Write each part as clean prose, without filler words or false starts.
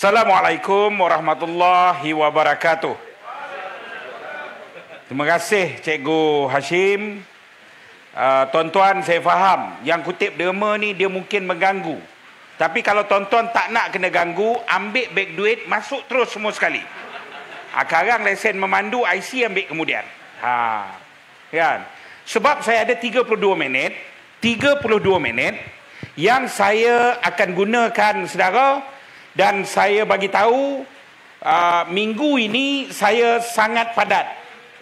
Assalamualaikum warahmatullahi wabarakatuh. Terima kasih Cikgu Hashim. Tuan-tuan, saya faham yang kutip derma ni dia mungkin mengganggu. Tapi kalau tuan-tuan tak nak kena ganggu, ambil beg duit, masuk terus semua sekali. Sekarang lesen memandu, IC ambil kemudian. Kan? Sebab saya ada 32 minit yang saya akan gunakan, saudara. Dan saya bagi tahu minggu ini saya sangat padat.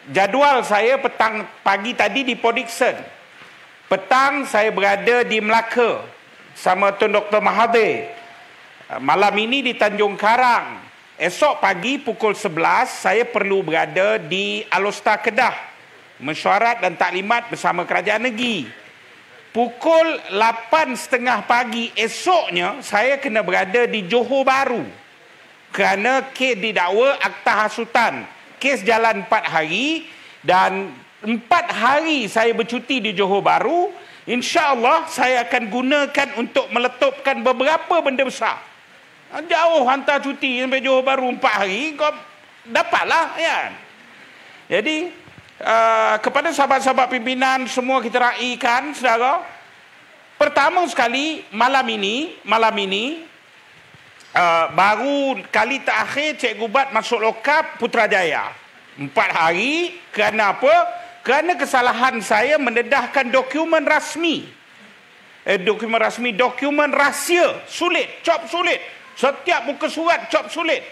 Jadual saya petang pagi tadi di Port Dickson. Petang saya berada di Melaka sama Tun Dr. Mahathir. Malam ini di Tanjung Karang. Esok pagi pukul 11 saya perlu berada di Alostar Kedah. Mesyuarat dan taklimat bersama kerajaan negeri. Pukul 8.30 pagi esoknya saya kena berada di Johor Bahru kerana kes didakwa akta hasutan. Kes jalan 4 hari dan 4 hari saya bercuti di Johor Bahru. InsyaAllah saya akan gunakan untuk meletupkan beberapa benda besar. Jauh hantar cuti sampai Johor Bahru 4 hari, kau dapatlah kan. Jadi kepada sahabat-sahabat pimpinan semua kita raikan, saudara. Pertama sekali malam ini baru kali terakhir Cikgu Bat masuk lokap Putrajaya 4 hari. Kerana apa? Kerana kesalahan saya mendedahkan dokumen rasmi. Dokumen rahsia. Sulit, cop sulit. Setiap muka surat cop sulit.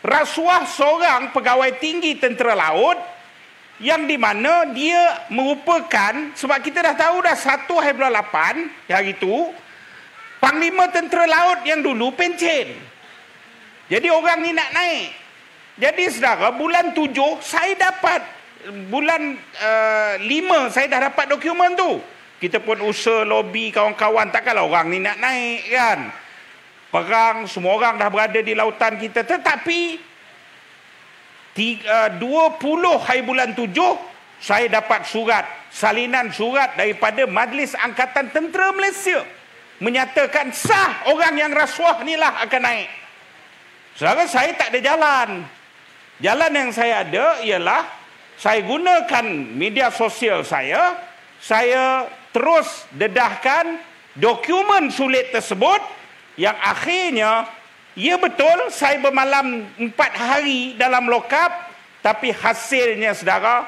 Rasuah seorang pegawai tinggi tentera laut yang di mana dia merupakan, sebab kita dah tahu dah 1/8 hari itu Panglima Tentera Laut yang dulu pencen. Jadi orang ni nak naik. Jadi saudara, bulan 7 saya dapat, bulan 5 saya dah dapat dokumen tu. Kita pun usaha lobby kawan-kawan, takkanlah orang ni nak naik kan. Perang, semua orang dah berada di lautan kita. Tetapi 20 hari bulan 7 saya dapat salinan surat daripada Majlis Angkatan Tentera Malaysia menyatakan sah orang yang rasuah ni lah akan naik. Saudara, saya tak ada jalan. Jalan yang saya ada ialah saya gunakan media sosial saya terus dedahkan dokumen sulit tersebut yang akhirnya, ya betul, saya bermalam 4 hari dalam lokap, tapi hasilnya saudara,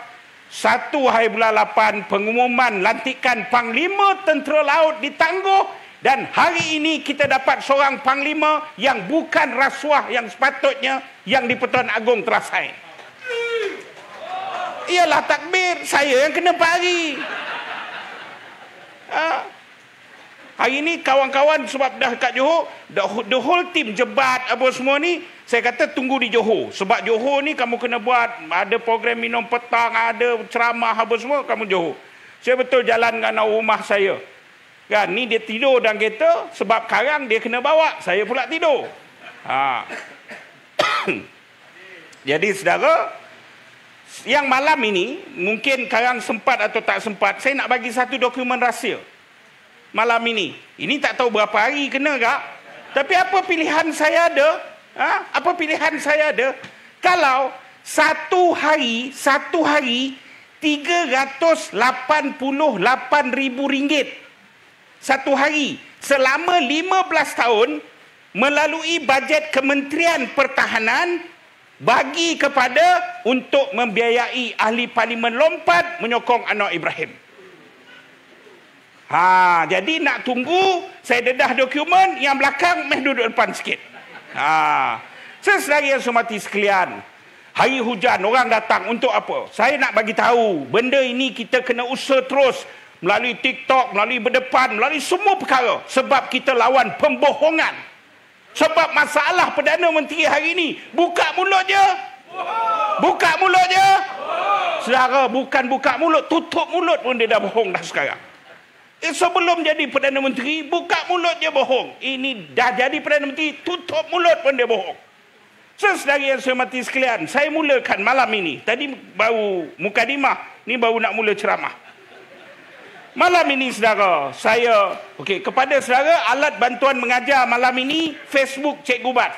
1 hari bulan 8 pengumuman lantikan Panglima Tentera Laut ditangguh dan hari ini kita dapat seorang Panglima yang bukan rasuah yang sepatutnya yang di-Pertuan Agong telah sign. Iyalah takbir, saya yang kena 4 hari. Hari ini kawan-kawan sebab dah kat Johor, the whole team jebat apa semua ni, saya kata tunggu di Johor. Sebab Johor ni kamu kena buat, ada program minum petang, ada ceramah apa semua, kamu Johor. Saya betul jalan dengan rumah saya. Kan, ni dia tidur dalam kereta, sebab Karang dia kena bawa, saya pula tidur. Jadi saudara, yang malam ini, mungkin Karang sempat atau tak sempat, saya nak bagi satu dokumen rahsia. Malam ini tak tahu berapa hari kena tak? Tapi apa pilihan saya ada? Apa pilihan saya ada? Kalau satu hari RM388,000 satu hari selama 15 tahun melalui bajet Kementerian Pertahanan bagi kepada untuk membiayai ahli parlimen lompat menyokong Anwar Ibrahim. Jadi nak tunggu saya dedah dokumen, yang belakang meh duduk depan sikit. Sesaudara yang hormati sekalian, hari hujan orang datang untuk apa? Saya nak bagi tahu, benda ini kita kena usaha terus melalui TikTok, melalui berdepan, melalui semua perkara, sebab kita lawan pembohongan. Sebab masalah Perdana Menteri hari ini, buka mulut je. Buka mulut je. Saudara, bukan buka mulut, tutup mulut pun dia dah bohong dah sekarang. Sebelum jadi Perdana Menteri, buka mulut dia bohong. Ini dah jadi Perdana Menteri, tutup mulut pun dia bohong. Saudara yang saya hormati sekalian, saya mulakan malam ini. Tadi baru mukadimah, ni baru nak mula ceramah. Malam ini saudara, saya kepada saudara, alat bantuan mengajar malam ini Facebook Cikgu Bat.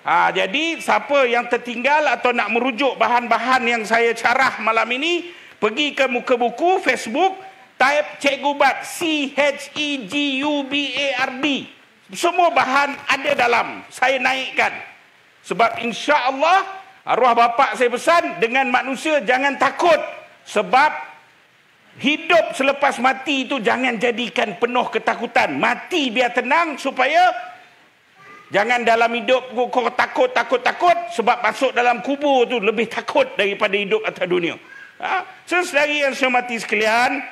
Jadi siapa yang tertinggal atau nak merujuk bahan-bahan yang saya carah malam ini, pergi ke muka buku Facebook, type Cikgu Bard, CHEGUBARD. Semua bahan ada dalam, saya naikkan. Sebab insya-Allah arwah bapa saya pesan, dengan manusia jangan takut. Sebab hidup selepas mati itu jangan jadikan penuh ketakutan. Mati biar tenang, supaya jangan dalam hidup kau takut. Sebab masuk dalam kubur tu lebih takut daripada hidup atas dunia. Saudari yang saya hormati sekalian,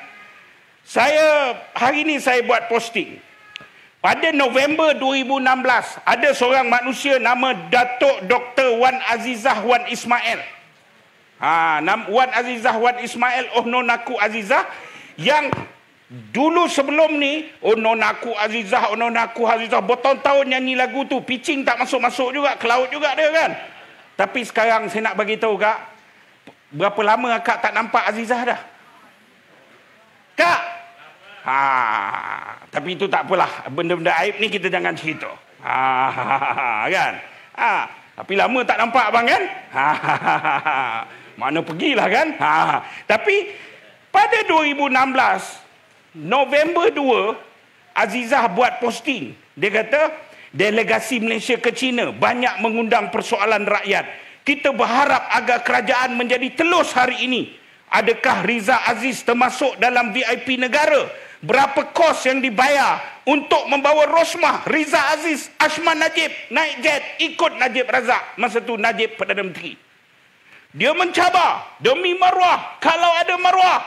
hari ini saya buat posting. Pada November 2016, ada seorang manusia nama Datuk Dr. Wan Azizah Wan Ismail. Wan Azizah Wan Ismail, Nonaku Azizah, yang dulu sebelum ni, Nonaku Azizah, bertahun-tahun nyanyi lagu tu, pitching tak masuk-masuk juga, ke laut juga dia kan. Tapi sekarang saya nak bagi tahu Kak, berapa lama Kak tak nampak Azizah dah? Kak? Tapi itu tak apalah, benda-benda aib ni kita jangan cerita. Kan? Tapi lama tak nampak abang kan? Mana pergilah kan? Tapi pada 2016, November 2, Azizah buat posting. Dia kata, delegasi Malaysia ke China banyak mengundang persoalan rakyat. Kita berharap agar kerajaan menjadi telus hari ini. Adakah Riza Aziz termasuk dalam VIP negara? Berapa kos yang dibayar untuk membawa Rosmah, Riza Aziz, Ashman Najib naik jet ikut Najib Razak. Masa tu Najib Perdana Menteri. Dia mencabar, demi maruah. Kalau ada maruah,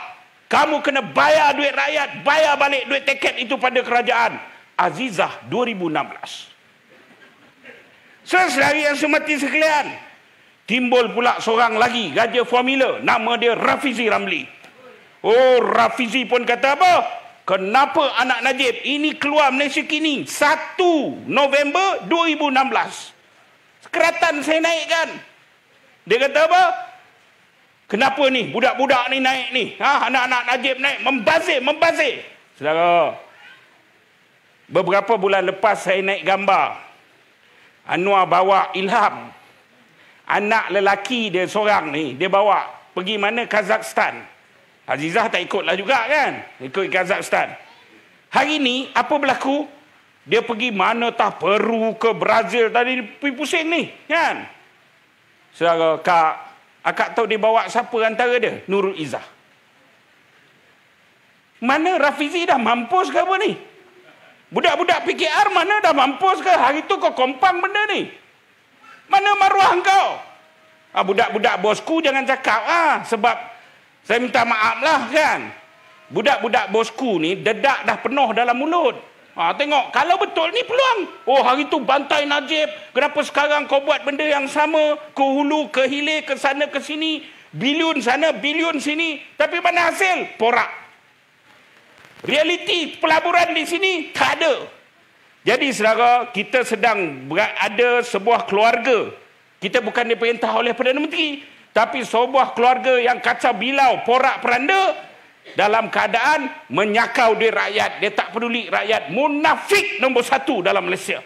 kamu kena bayar duit rakyat, bayar balik duit tiket itu pada kerajaan. Azizah 2016. Saudari yang saya hormati sekalian, timbul pula seorang lagi raja formula, nama dia Rafizi Ramli. Rafizi pun kata apa? Kenapa anak Najib ini keluar Malaysia Kini 1 November 2016? Sekeratan saya naikkan. Dia kata apa? Kenapa ni budak-budak ni naik ni? Anak-anak Najib naik, membazir. Saudara, beberapa bulan lepas saya naik gambar, Anwar bawa Ilham, anak lelaki dia seorang ni, dia bawa pergi mana? Kazakhstan. Azizah tak ikutlah juga kan, ikut Kazakhstan. Hari ni apa berlaku? Dia pergi mana tah, Peru ke Brazil tadi, pergi pusing ni kan. Saudara, akak tahu dia bawa siapa antara dia? Nurul Izzah. Mana Rafizi dah mampus ke apa ni? Budak-budak PKR mana dah mampus ke? Hari tu kau kompang benda ni. Mana maruah kau? Budak-budak bosku jangan cakap sebab saya minta maaf lah kan. Budak-budak bosku ni dedak dah penuh dalam mulut. Tengok, kalau betul ni peluang. Hari tu bantai Najib. Kenapa sekarang kau buat benda yang sama? Ke hulu, ke hilir, ke sana, ke sini. Bilion sana, bilion sini. Tapi mana hasil? Porak. Realiti pelaburan di sini tak ada. Jadi saudara, kita sedang ada sebuah keluarga. Kita bukan diperintah oleh Perdana Menteri. Tapi sebuah keluarga yang kacau bilau, porak-peranda, dalam keadaan menyakau duit rakyat. Dia tak peduli rakyat. Munafik nombor 1 dalam Malaysia.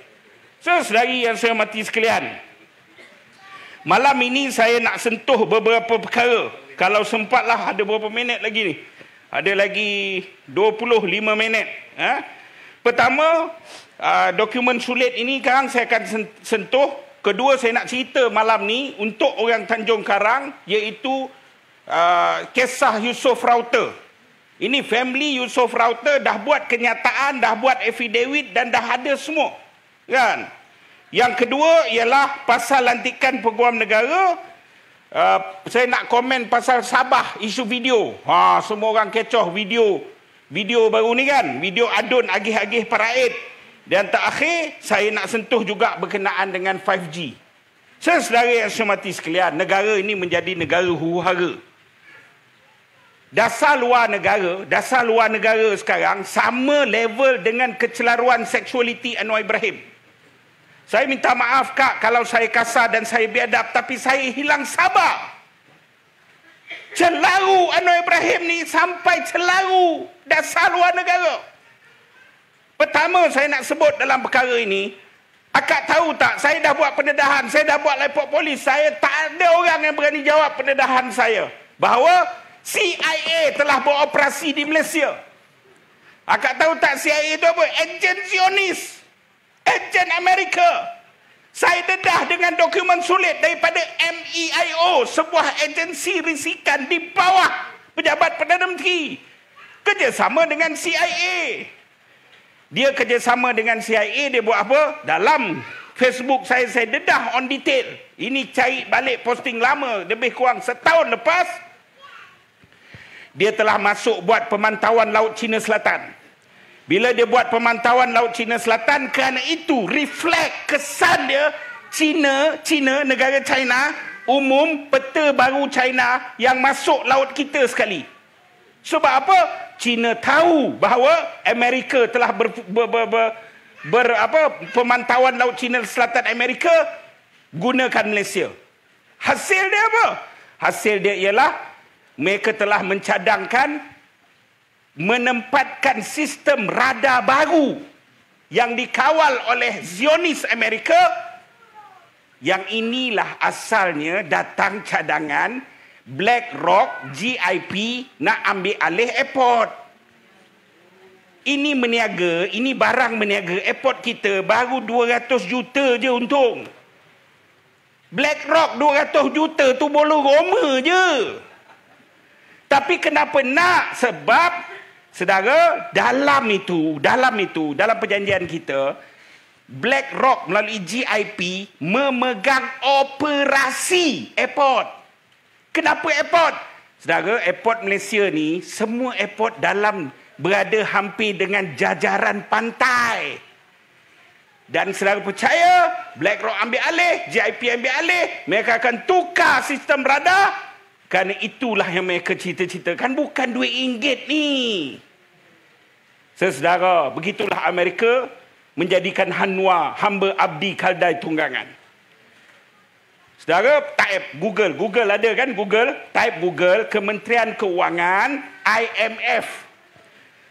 Saudari yang saya hormati sekalian, malam ini saya nak sentuh beberapa perkara. Kalau sempatlah, ada berapa minit lagi ni? Ada lagi 25 minit. Pertama, dokumen sulit ini sekarang saya akan sentuh. Kedua, saya nak cerita malam ni untuk orang Tanjung Karang, iaitu kisah Yusof Rauter. Ini family Yusof Rauter dah buat kenyataan, dah buat affidavit dan dah ada semua. Kan? Yang kedua ialah pasal lantikan peguam negara. Saya nak komen pasal Sabah, isu video. Semua orang kecoh video baru ni kan, video adun agih-agih paraid. Dan terakhir, saya nak sentuh juga berkenaan dengan 5G. Saudara yang saya hormati sekalian, negara ini menjadi negara huru-hara. Dasar luar negara sekarang sama level dengan kecelaruan seksualiti Anwar Ibrahim. Saya minta maaf Kak kalau saya kasar dan saya biadab, tapi saya hilang sabar. Celaru Anwar Ibrahim ni sampai celaru dasar luar negara. Pertama saya nak sebut dalam perkara ini, Akak tahu tak, saya dah buat pendedahan, saya dah buat lapor polis, saya tak ada orang yang berani jawab pendedahan saya. Bahawa CIA telah beroperasi di Malaysia. Akak tahu tak CIA itu apa? Ejen Zionis. Ejen Amerika. Saya dedah dengan dokumen sulit daripada MEIO, sebuah agensi risikan di bawah pejabat Perdana Menteri. Kerjasama dengan CIA. Dia kerjasama dengan CIA, dia buat apa? Dalam Facebook saya dedah on detail. Ini cari balik posting lama, lebih kurang setahun lepas. Dia telah masuk buat pemantauan Laut Cina Selatan. Bila dia buat pemantauan Laut Cina Selatan, kerana itu reflect kesan dia, China, negara China, umum peta baru China yang masuk laut kita sekali. Sebab apa? China tahu bahawa Amerika telah pemantauan Laut Cina Selatan Amerika gunakan Malaysia. Hasil dia apa? Hasil dia ialah mereka telah mencadangkan menempatkan sistem radar baru yang dikawal oleh Zionis Amerika. Yang inilah asalnya datang cadangan BlackRock, GIP nak ambil alih airport. Ini meniaga, ini barang meniaga airport kita baru 200 juta je untung. BlackRock 200 juta tu bolu Roma je. Tapi kenapa nak? Sebab saudara, dalam perjanjian kita, BlackRock melalui GIP memegang operasi airport. Kenapa airport? Saudara, airport Malaysia ni, semua airport berada hampir dengan jajaran pantai. Dan saudara percaya, BlackRock ambil alih, GIP ambil alih, mereka akan tukar sistem radar. Kerana itulah yang mereka cerita-ceritakan, bukan duit ringgit ni. Saudara, begitulah Amerika menjadikan Hanwar hamba abdi kaldai tunggangan. Saudara, type Google ada kan? Type Google Kementerian Keuangan IMF.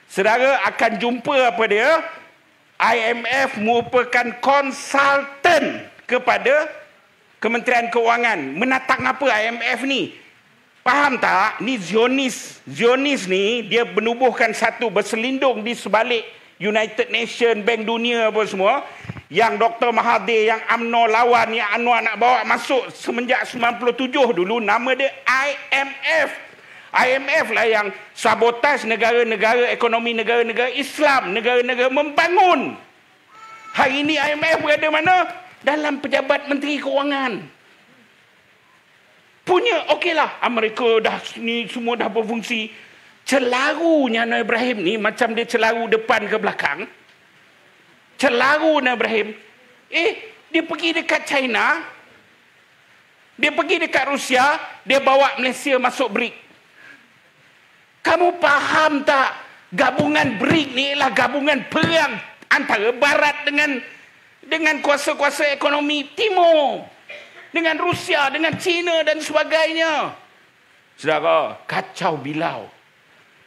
Saudara akan jumpa apa dia? IMF merupakan konsultan kepada Kementerian Keuangan. Menatang apa IMF ni? Faham tak? Ni Zionis. Zionis ni dia menubuhkan satu berselindung di sebalik United Nations, Bank Dunia apa semua. Yang Dr. Mahathir, yang UMNO lawan, yang Anwar nak bawa masuk semenjak 97 dulu, nama dia IMF. IMF lah yang sabotaj negara-negara, ekonomi negara-negara Islam, negara-negara membangun. Hari ini IMF berada mana? Dalam pejabat Menteri Keuangan. Punya, okeylah, Amerika dah ni semua dah berfungsi. Celarunya Anwar Ibrahim ni macam dia celaru depan ke belakang. Celaru Anwar Ibrahim. Dia pergi dekat China. Dia pergi dekat Rusia. Dia bawa Malaysia masuk BRIC. Kamu faham tak? Gabungan BRIC ni ialah gabungan perang antara Barat dengan kuasa-kuasa ekonomi Timur. Dengan Rusia, dengan China dan sebagainya. Saudara, kacau bilau.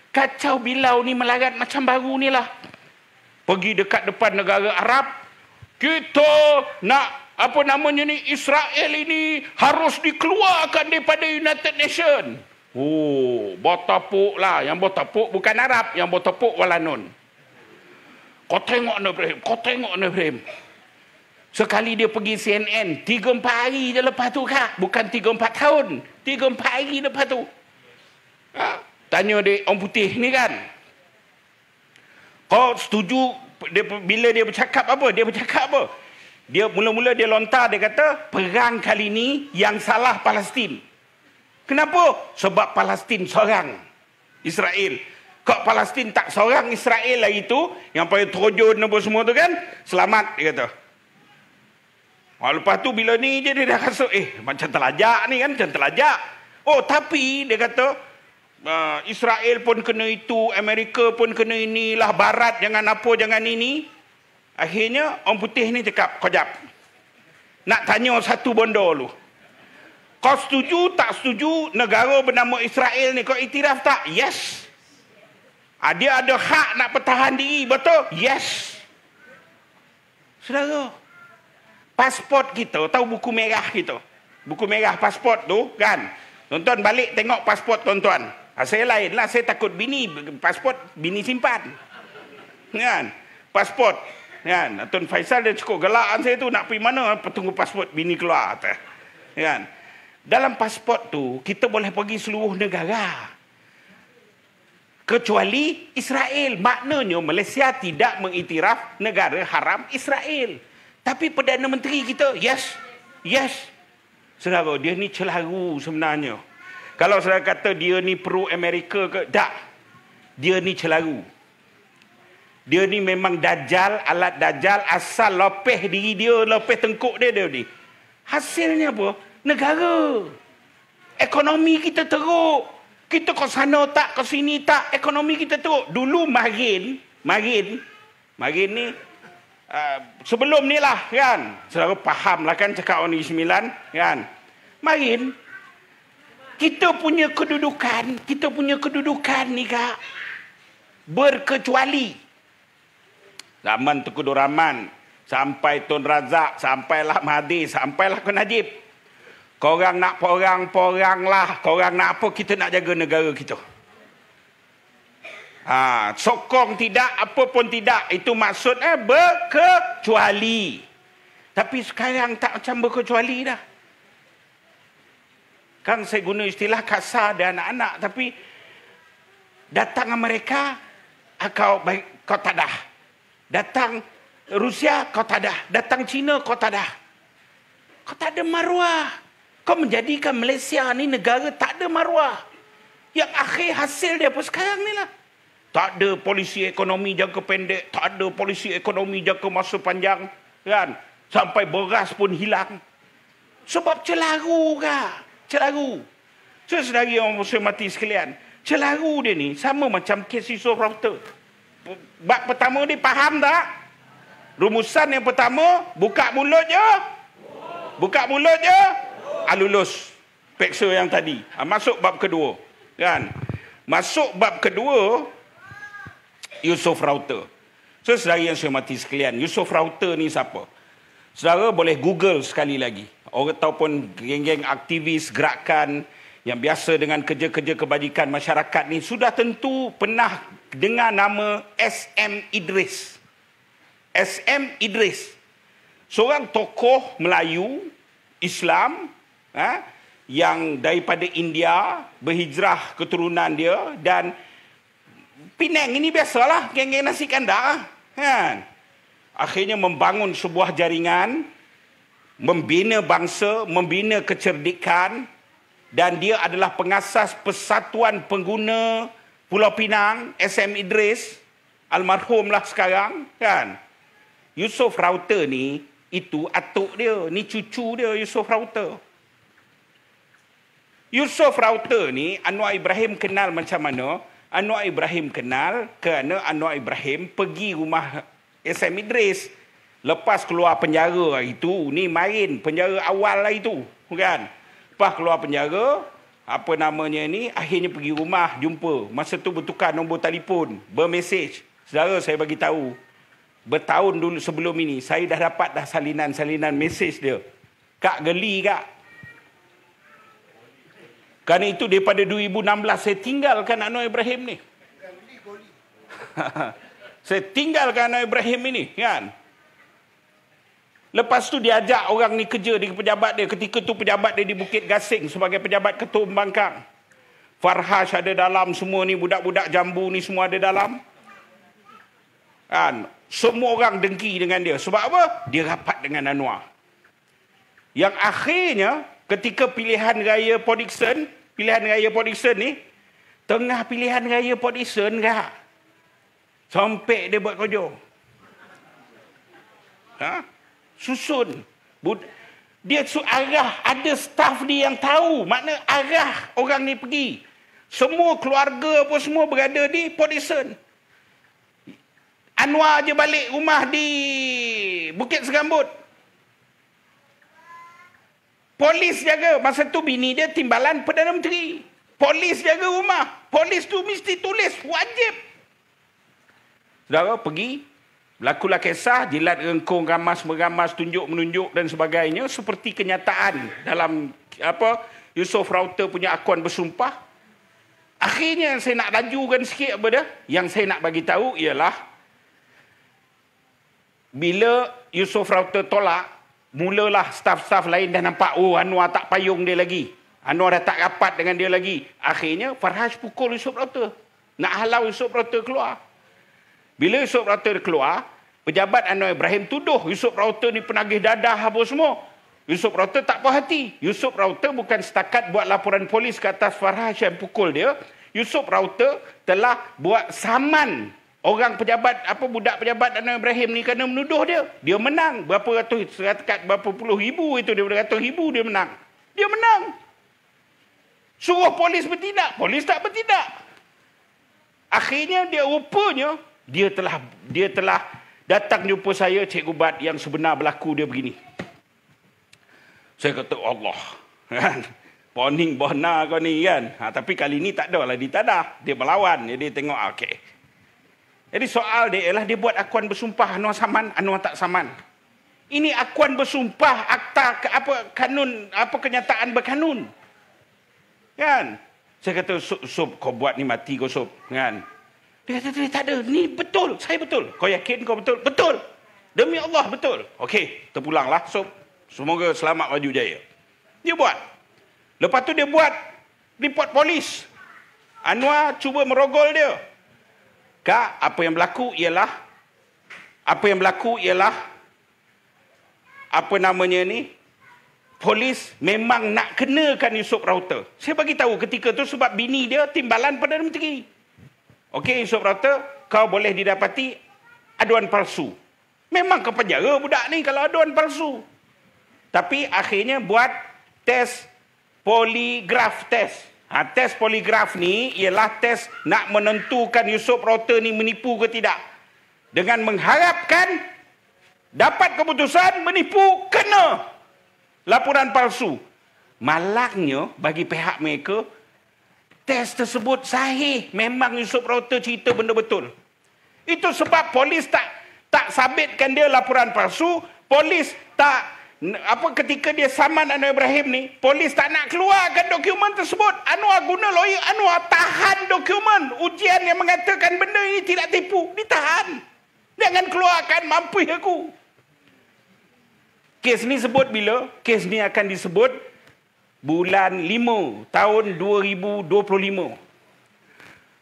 Kacau bilau ni melarat macam baru ni lah. Pergi dekat depan negara Arab. Kita nak, apa namanya ni, Israel ini harus dikeluarkan daripada United Nations. Oh, bertepuk lah. Yang bertepuk bukan Arab. Yang bertepuk Walanun. Kau tengok Anwar Ibrahim. Sekali dia pergi CNN, 3-4 hari je lepas tu kak. Bukan 3-4 tahun. 3-4 hari lepas tu. Tanya dia, orang putih ni kan. Kau setuju bila dia bercakap apa? Dia bercakap apa? Dia mula-mula dia lontar, dia kata, perang kali ni yang salah Palestin. Kenapa? Sebab Palestin seorang Israel. Kau Palestin tak seorang Israel lagi tu, yang pakai terjun apa semua tu kan, selamat, dia kata. Lepas tu bila ni je dia dah rasa, macam terlajak ni kan, macam terlajak. Oh, tapi dia kata, Israel pun kena itu, Amerika pun kena inilah, Barat jangan apa, jangan ini. Akhirnya orang putih ni cakap, kau jap. Nak tanya satu benda lu. Kau setuju tak setuju negara bernama Israel ni, kau iktiraf tak? Yes. Dia ada hak nak pertahan diri, betul? Yes. Saudara, pasport kita, tahu buku merah kita? Buku merah pasport tu kan. Tuan-tuan balik tengok pasport tuan-tuan. Saya lain lah, saya takut bini, pasport bini simpan. Kan? Pasport. Kan? Tuan Faisal dia cukup gelakan saya tu, nak pergi mana, tunggu pasport bini keluar. Kan? Dalam pasport tu, kita boleh pergi seluruh negara. Kecuali Israel. Maknanya Malaysia tidak mengiktiraf negara haram Israel. Tapi Perdana Menteri kita, yes. Saudara, dia ni celaru sebenarnya. Kalau saudara kata dia ni pro Amerika ke, tak. Dia ni celaru. Dia ni memang dajjal, alat dajjal, asal lopeh diri dia, lopeh tengkuk dia ni. Hasilnya apa? Negara. Ekonomi kita teruk. Kita ke sana tak, ke sini tak, ekonomi kita teruk. Dulu Marin ni, sebelum ni lah kan, saudara faham lah kan cakap orang Negeri Sembilan kan. Marin, kita punya kedudukan ni kak, berkecuali. Zaman Tengku Dor Rahman, sampai Tun Razak, sampailah Mahathir, sampailah ke Najib. Korang nak porang lah. Korang nak apa, kita nak jaga negara kita. Sokong tidak, apa pun tidak. Itu maksudnya berkecuali. Tapi sekarang tak macam berkecuali dah. Kan saya guna istilah kasar dan anak-anak. Tapi datang Amerika, kau tak dah. Datang Rusia, kau tak dah. Datang China, kau tak dah. Kau tak ada maruah. Kau menjadikan Malaysia ni negara tak ada maruah. Yang akhir hasil dia apa sekarang ni lah. Tak ada polisi ekonomi jangka pendek. Tak ada polisi ekonomi jangka masa panjang. Kan? Sampai beras pun hilang. Sebab celaru kah? Celaru. So, saudara yang saya mati sekalian. Celaru dia ni sama macam kes Yusof Router. Bab pertama dia faham tak? Rumusan yang pertama, buka mulut je. Lulus peksa yang tadi. Masuk bab kedua. Kan? Masuk bab kedua, Yusof Router. So, saudara yang saya mati sekalian, Yusof Router ni siapa? Saudara boleh Google sekali lagi. Orang ataupun geng-geng aktivis gerakan yang biasa dengan kerja-kerja kebajikan masyarakat ni sudah tentu pernah dengar nama SM Idris. SM Idris. Seorang tokoh Melayu, Islam, yang daripada India, berhijrah keturunan dia, dan Penang ini biasalah, geng-geng nasi kandar. Kan? Akhirnya membangun sebuah jaringan, membina bangsa, membina kecerdikan, dan dia adalah pengasas Persatuan Pengguna Pulau Pinang, SM Idris, almarhumlah sekarang. Kan? Yusof Router ni, itu atuk dia, ni cucu dia Yusof Router. Yusof Router ni, Anwar Ibrahim kenal macam mana? Anwar Ibrahim kenal kerana Anwar Ibrahim pergi rumah SM Idris. Lepas keluar penjara hari itu, ni main penjara awal lah itu. Kan? Lepas keluar penjara, apa namanya ni, akhirnya pergi rumah, jumpa. Masa tu bertukar nombor telefon, bermesej. Saudara, saya bagi tahu, bertahun dulu sebelum ini, saya dah dapat dah salinan mesej dia. Kak geli kak. Kerana itu daripada 2016 saya tinggalkan Anwar Ibrahim ni. Saya tinggalkan Anwar Ibrahim ini, kan. Lepas tu dia ajak orang ni kerja di pejabat dia. Ketika tu pejabat dia di Bukit Gasing sebagai pejabat ketua pembangkang. Farhash ada dalam, semua ni budak-budak jambu ni semua ada dalam. Kan? Semua orang dengki dengan dia. Sebab apa? Dia rapat dengan Anwar. Yang akhirnya ketika pilihan raya Port Dickson ni, tengah pilihan raya Port Dickson kak, sampai dia buat kerja. Susun. Dia arah, ada staf dia yang tahu makna arah orang ni pergi. Semua keluarga apa semua berada di Port Dickson. Anwar je balik rumah di Bukit Segambut. Polis jaga. Masa tu bini dia timbalan Perdana Menteri. Polis jaga rumah. Polis tu mesti tulis wajib. Saudara pergi Berlakulah kisah, jilat rengkung, ramas-meramas, tunjuk-menunjuk dan sebagainya seperti kenyataan dalam Yusof Raute punya akuan bersumpah. Akhirnya yang saya nak lajukan sikit apa dia? Yang saya nak bagi tahu ialah bila Yusof Raute tolak, mulalah staf-staf lain dah nampak, oh Anwar tak payung dia lagi. Anwar dah tak rapat dengan dia lagi. Akhirnya Farhaj pukul Yusof Raute. Nak halau Yusof Raute keluar. Bila Yusof Raute keluar, pejabat Anwar Ibrahim tuduh Yusof Raute ni penagih dadah apa semua. Yusof Raute tak puas hati. Yusof Raute bukan setakat buat laporan polis ke atas Farhaj yang pukul dia. Yusof Raute telah buat saman orang pejabat, budak pejabat Anwar Ibrahim ni kerana menuduh dia. Dia menang. Berapa puluh ribu itu, dia beratus ribu dia menang. Dia menang. Suruh polis bertindak. Polis tak bertindak. Akhirnya dia rupanya, dia telah datang jumpa saya, Cikgu Bat, yang sebenar berlaku dia begini. Saya kata, Allah. Poning bohna kau ni kan. Tapi kali ni tak ada lah ditadah. Dia melawan. Jadi tengok, okey. Jadi soal dia ialah dia buat akuan bersumpah Anwar saman, Anwar tak saman. Ini akuan bersumpah, akta kanun, kenyataan berkanun. Kan? Saya kata, Sob, kau buat ni mati kau, Sob. Kan? Dia kata, tak ada. Ni betul. Saya betul. Kau yakin kau betul? Betul. Demi Allah, betul. Okey, terpulanglah, Sob. Semoga selamat maju jaya. Dia buat. Lepas tu dia buat report polis. Anwar cuba merogol dia. Kak, apa yang berlaku ialah polis memang nak kenakan Yusof Raute. Saya bagi tahu ketika tu sebab bini dia timbalan Perdana Menteri. Okey, Yusof Raute, kau boleh didapati aduan palsu. Memang kau penjara budak ni kalau aduan palsu. Tapi akhirnya buat tes poligraf test. Tes poligraf ni ialah tes nak menentukan Yusof Raute ni menipu ke tidak. Dengan mengharapkan dapat keputusan menipu kena laporan palsu. Malangnya bagi pihak mereka, tes tersebut sahih. Memang Yusof Raute cerita benda betul. Itu sebab polis tak sabitkan dia laporan palsu. Polis tak ketika dia saman Anwar Ibrahim ni, polis tak nak keluarkan dokumen tersebut. Anwar guna lawyer, Anwar tahan dokumen ujian yang mengatakan benda ini tidak tipu. Ditahan. Jangan keluarkan, mampu aku. Kes ni sebut bila? Kes ni akan disebut bulan 5 tahun 2025.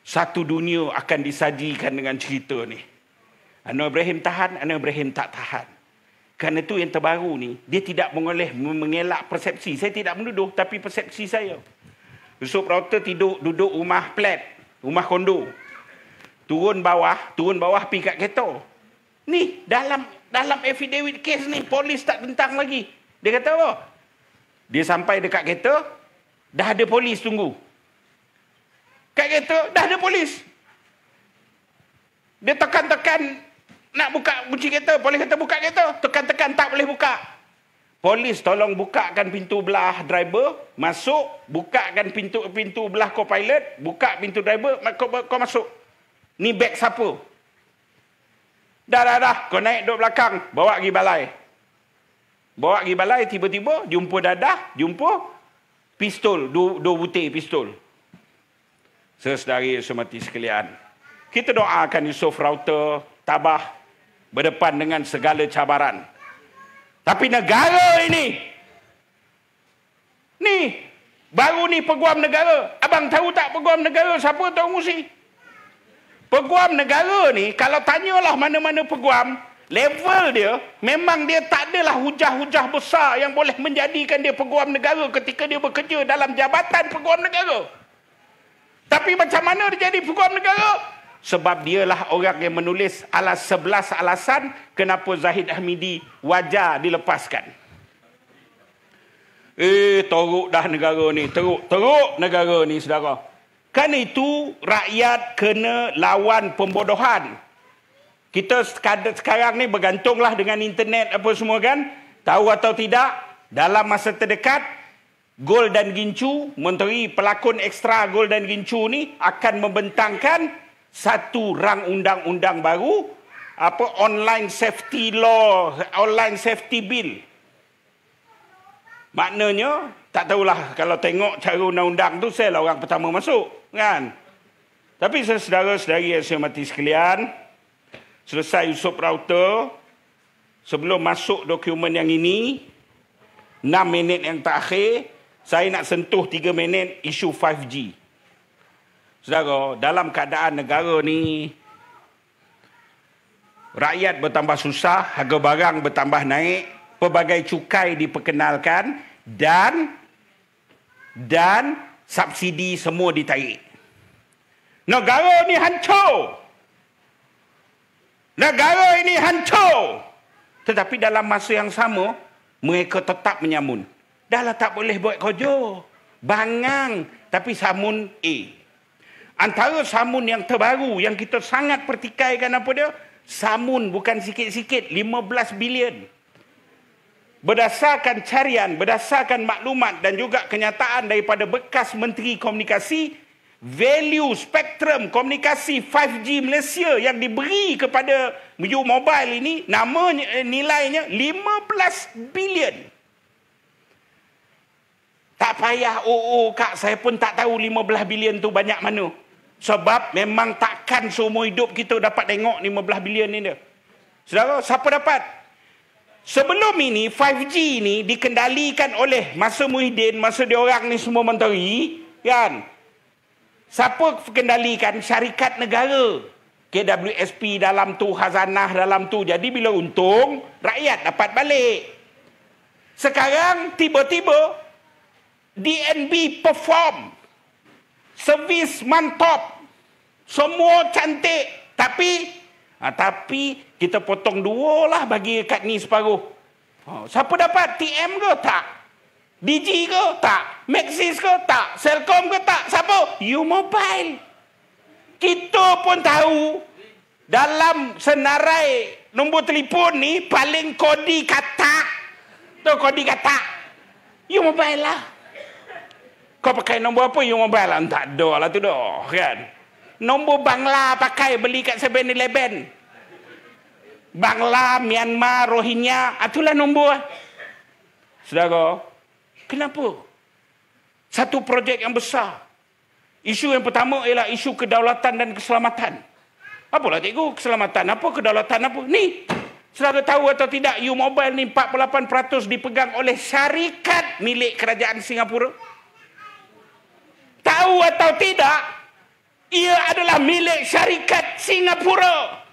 Satu dunia akan disajikan dengan cerita ni. Anwar Ibrahim tahan, Anwar Ibrahim tak tahan. Kerana itu yang terbaru ni, dia tidak mengelak persepsi. Saya tidak menuduh, tapi persepsi saya. Yusof Raute duduk rumah flat, rumah kondo. Turun bawah pergi kat kereta. Ni, dalam affidavit kes ni, polis tak tentang lagi. Dia kata apa? Dia sampai dekat kereta, dah ada polis tunggu. Kat kereta, dah ada polis. Dia tekan-tekan, nak buka kunci kereta, polis kata buka kereta. Tekan-tekan tak boleh buka. Polis tolong bukakan pintu belah driver, masuk, bukakan pintu belah co-pilot, buka pintu driver, kau masuk. Ni beg siapa? Dah. Kau naik duduk belakang, bawa pergi balai. Bawa pergi balai, tiba-tiba jumpa dadah, jumpa pistol, dua butir pistol. Saudari semati sekalian, kita doakan Yusof Raute tabah berdepan dengan segala cabaran. Tapi negara ini, baru ni peguam negara. Abang tahu tak peguam negara siapa, Tuan Musi? Peguam negara ni, kalau tanyalah mana-mana peguam, level dia, memang dia tak adalah hujah-hujah besar yang boleh menjadikan dia peguam negara ketika dia bekerja dalam jabatan peguam negara. Tapi macam mana dia jadi peguam negara? Sebab dialah orang yang menulis 11 alasan kenapa Zahid Hamidi wajar dilepaskan. Teruk dah negara ni. Teruk negara ni, saudara. Kan itu rakyat kena lawan pembodohan. Kita sekarang ni bergantunglah dengan internet apa semua kan. Tahu atau tidak, dalam masa terdekat, Gol dan Gincu, menteri pelakon ekstra Gol dan Gincu ni akan membentangkan satu rang undang-undang baru online safety law, online safety bill. Maknanya, tak tahulah kalau tengok cara undang-undang tu, saya lah orang pertama masuk, kan? Tapi saudara-saudari yang saya hormati sekalian, selesai usup router, sebelum masuk dokumen yang ini, 6 minit yang terakhir, saya nak sentuh 3 minit isu 5G. Saudara, dalam keadaan negara ni, rakyat bertambah susah, harga barang bertambah naik, pelbagai cukai diperkenalkan dan subsidi semua ditarik. Negara ni hancur. Negara ini hancur. Tetapi dalam masa yang sama, mereka tetap menyamun. Dahlah tak boleh buat kerja. Bangang, tapi samun A. Antara samun yang terbaru, yang kita sangat pertikaikan apa dia? Samun bukan sikit-sikit, 15 bilion. Berdasarkan carian, berdasarkan maklumat dan juga kenyataan daripada bekas Menteri Komunikasi, value spektrum komunikasi 5G Malaysia yang diberi kepada U Mobile ini, nilainya 15 bilion. Tak payah kak, saya pun tak tahu 15 bilion tu banyak mana. Sebab memang takkan seumur hidup kita dapat tengok 15 bilion ni dia. Saudara, siapa dapat? Sebelum ini, 5G ni dikendalikan oleh masa Muhyiddin, masa diorang ni semua menteri, kan? Siapa kendalikan? Syarikat negara. KWSP dalam tu, khazanah dalam tu. Jadi bila untung, rakyat dapat balik. Sekarang, tiba-tiba, DNB perform. Servis mantap. Semua cantik. Tapi kita potong 2 lah bagi kat ni separuh. Siapa dapat? TM ke? Tak. Digi ke? Tak. Maxis ke? Tak. Celcom ke? Tak. Siapa? U Mobile. Kita pun tahu dalam senarai nombor telefon ni paling kodi katak. Tu kodi katak. U Mobile lah. Kau pakai nombor apa? U Mobile lah. Tak ada lah tu dah. Kan? Nombor Bangla pakai beli kat 7-Eleven. Bangla, Myanmar, Rohingya, itulah nombor. Saudara, kenapa? Satu projek yang besar. Isu yang pertama ialah isu kedaulatan dan keselamatan. Apalah cikgu, keselamatan apa, kedaulatan apa? Ni, saudara tahu atau tidak, U Mobile ni 48% dipegang oleh syarikat milik kerajaan Singapura. Tahu atau tidak, ia adalah milik syarikat Singapura.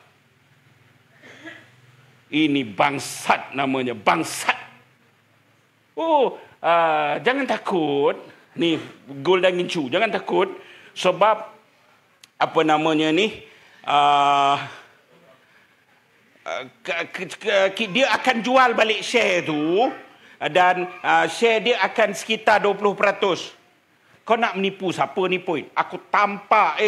Ini bangsat namanya, bangsat. Jangan takut. Ni, Gol dan Gincu, jangan takut. Sebab, apa namanya ni, dia akan jual balik share tu. Dan share dia akan sekitar 20%. Kau nak menipu siapa ni point? Aku tampak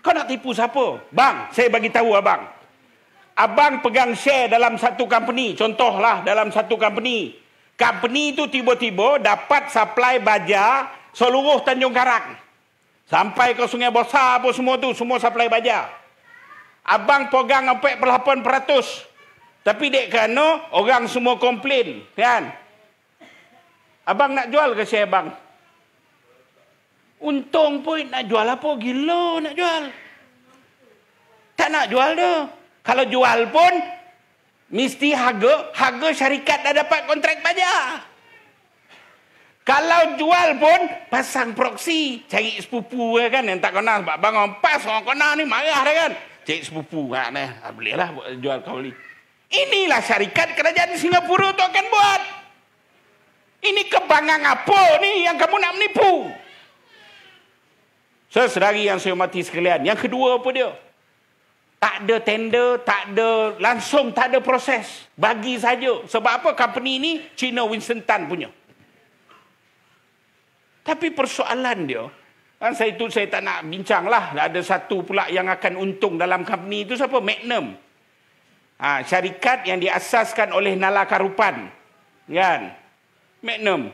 Kau nak tipu siapa? Bang, saya bagi tahu abang. Abang pegang share dalam satu company. Contohlah dalam satu company. Company itu tiba-tiba dapat supply baja seluruh Tanjung Karang. Sampai ke Sungai Besar apa semua tu, semua supply baja. Abang pegang 48%. Tapi dek kerana orang semua komplain, kan? Abang nak jual ke share bang? Untung pun nak jual apa? Gila nak jual. Tak nak jual dah. Kalau jual pun, mesti harga syarikat dah dapat kontrak baja. Kalau jual pun, pasang proksi. Cari sepupu kan, yang tak kenal. Sebab bang orang pas, orang kenal ni marah dah kan. Cari sepupu. Boleh lah jual kau beli. Inilah syarikat kerajaan Singapura tu akan buat. Ini kebangang apa ni yang kamu nak menipu? Saudari yang saya hormati sekalian. Yang kedua apa dia? Tak ada tender, tak ada proses. Bagi saja. Sebab apa? Company ni China Winston Tan punya. Tapi persoalan dia, saya tak nak bincang lah. Ada satu pula yang akan untung dalam company itu siapa? Magnum. Syarikat yang diasaskan oleh Nala Karupan. Kan? Magnum.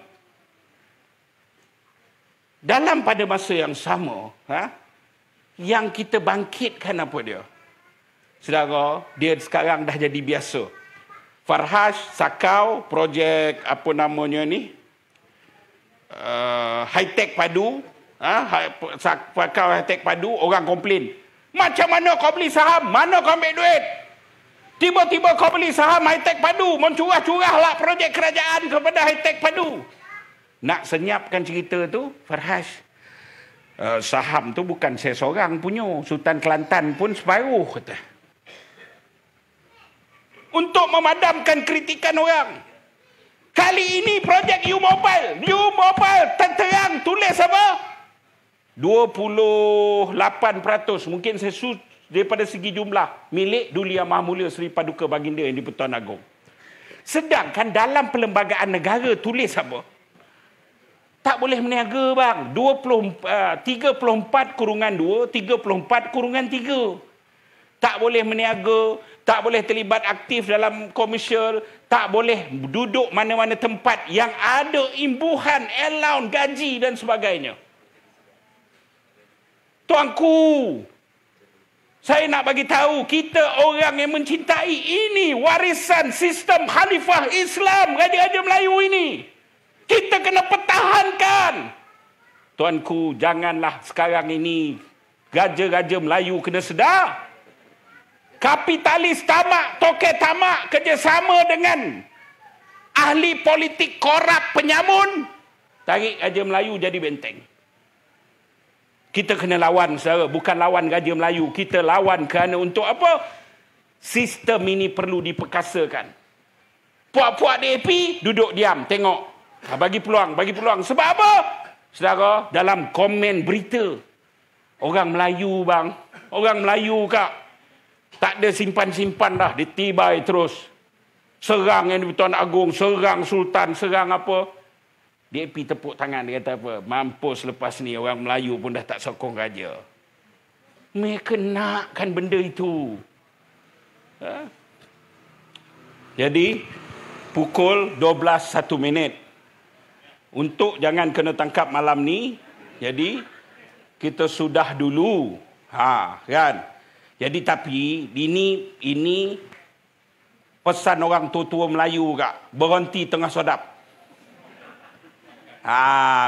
Dalam pada masa yang sama, yang kita bangkitkan apa dia? Saudara, dia sekarang dah jadi biasa. Farhas, Sakau, projek apa namanya ni? High-tech padu. Sakau high-tech padu, orang komplain. Macam mana kau beli saham? Mana kau ambil duit? Tiba-tiba kau beli saham high-tech padu. Mencurah-curahlah projek kerajaan kepada high-tech padu. Nak senyapkan cerita tu, Farhas, saham tu bukan saya seorang punya. Sultan Kelantan pun separuh, kata. Untuk memadamkan kritikan orang. Kali ini projek U-Mobile. U-Mobile terterang tulis apa? 28%. Mungkin saya daripada segi jumlah. Milik Duli Yang Maha Mulia Seri Paduka Baginda yang di-Pertuan Agong. Sedangkan dalam perlembagaan negara tulis apa? Tak boleh meniaga bang. 34/2, 34/3. Tak boleh meniaga, tak boleh terlibat aktif dalam komersial, tak boleh duduk mana-mana tempat yang ada imbuhan, allowance, gaji dan sebagainya. Tuanku, saya nak bagi tahu, kita orang yang mencintai ini warisan sistem Khalifah Islam Raja-Raja Melayu ini. Kita kena pertahankan. Tuanku, janganlah sekarang ini Raja-Raja Melayu kena sedar. Kapitalis tamak, toke tamak, kerjasama dengan ahli politik korup penyamun, tarik Raja Melayu jadi benteng. Kita kena lawan, saudara. Bukan lawan Raja Melayu. Kita lawan kerana untuk apa? Sistem ini perlu diperkasakan. Puak-puak DAP duduk diam, tengok. Bagi peluang, bagi peluang. Sebab apa? Saudara, dalam komen berita, orang Melayu bang, orang Melayu kak, tak ada simpan-simpan dah. Ditibai terus. Serang yang di-Pertuan Agong. Serang Sultan. Serang apa. DAP tepuk tangan. Dia kata apa. Mampus lepas ni orang Melayu pun dah tak sokong raja. Mereka nakkan benda itu. Jadi, pukul 12:01. Untuk jangan kena tangkap malam ni. Jadi, kita sudah dulu. Kan? Jadi tapi ini pesan orang tua-tua Melayu kak, berhenti tengah sodap.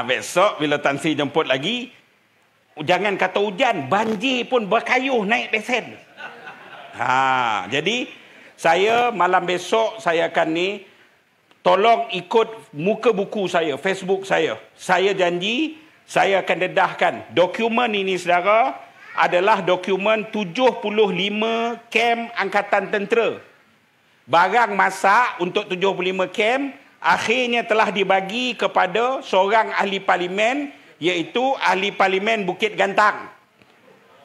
Besok bila Tan Sri jemput lagi, jangan kata hujan, banjir pun berkayuh naik besen. Jadi saya malam besok saya akan ni, tolong ikut muka buku saya, Facebook saya. Saya janji saya akan dedahkan dokumen ini saudara. Adalah dokumen 75 kem Angkatan Tentera. Barang masak untuk 75 kem akhirnya telah dibagi kepada seorang ahli parlimen, iaitu ahli parlimen Bukit Gantang.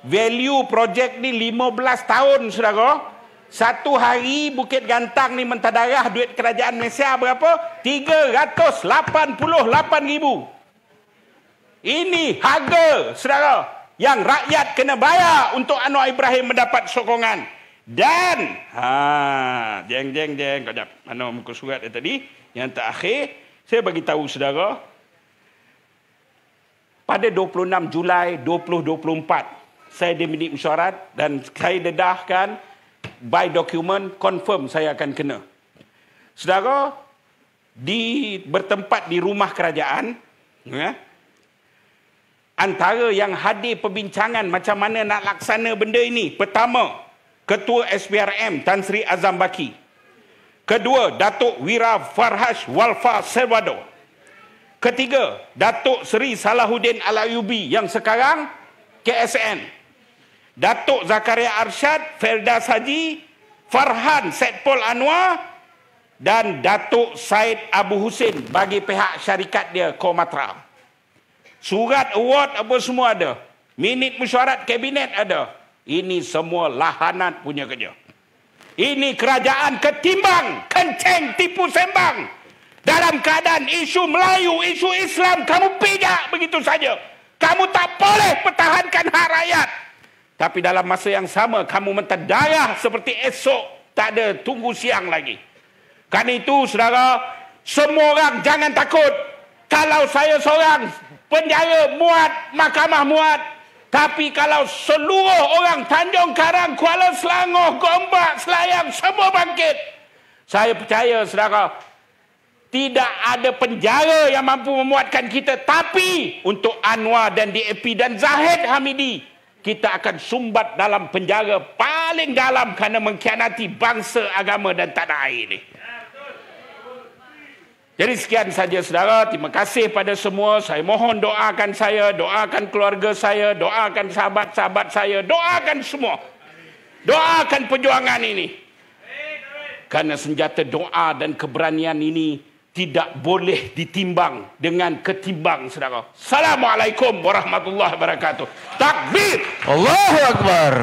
Value projek ni 15 tahun, saudara. Satu hari Bukit Gantang ni mentadarah duit kerajaan Malaysia berapa? 388,000. Ini harga, saudara, yang rakyat kena bayar untuk Anwar Ibrahim mendapat sokongan. Dan jeng. Kejap, mana muka surat dia tadi? Yang terakhir, saya bagi tahu saudara, pada 26 Julai 2024 saya diminta mesyuarat dan saya dedahkan by document, confirm saya akan kena. Saudara, bertempat di rumah kerajaan, antara yang hadir perbincangan macam mana nak laksana benda ini. Pertama, Ketua SPRM Tan Sri Azam Baki. Kedua, Datuk Wira Farhas Walfa Salvador. Ketiga, Datuk Seri Salahuddin Al-Ayubi yang sekarang KSN. Datuk Zakaria Arsyad, Felda Haji, Farhan Setpol Anwar dan Datuk Said Abu Husin bagi pihak syarikat dia Komatra. Surat award apa semua ada. Minit mesyuarat kabinet ada. Ini semua lahanat punya kerja. Ini kerajaan ketimbang, kenceng, tipu sembang. Dalam keadaan isu Melayu, isu Islam, kamu pijak begitu saja. Kamu tak boleh pertahankan hak rakyat. Tapi dalam masa yang sama, kamu menterdarah seperti esok. Tak ada, tunggu siang lagi. Karena itu, saudara, semua orang jangan takut. Kalau saya seorang penjara muat, mahkamah muat, Tapi kalau seluruh orang Tanjung Karang, Kuala Selangor, Gombak, Selayang semua bangkit, saya percaya saudara, tidak ada penjara yang mampu memuatkan kita. Tapi untuk Anwar dan DAP dan Zahid Hamidi, kita akan sumbat dalam penjara paling dalam kerana mengkhianati bangsa, agama dan tanah air ini. Jadi sekian saja saudara. Terima kasih pada semua. Saya mohon doakan saya, doakan keluarga saya, doakan sahabat-sahabat saya, doakan semua. Doakan perjuangan ini. Karena senjata doa dan keberanian ini tidak boleh ditimbang dengan ketimbang saudara. Assalamualaikum warahmatullahi wabarakatuh. Takbir. Allahu Akbar.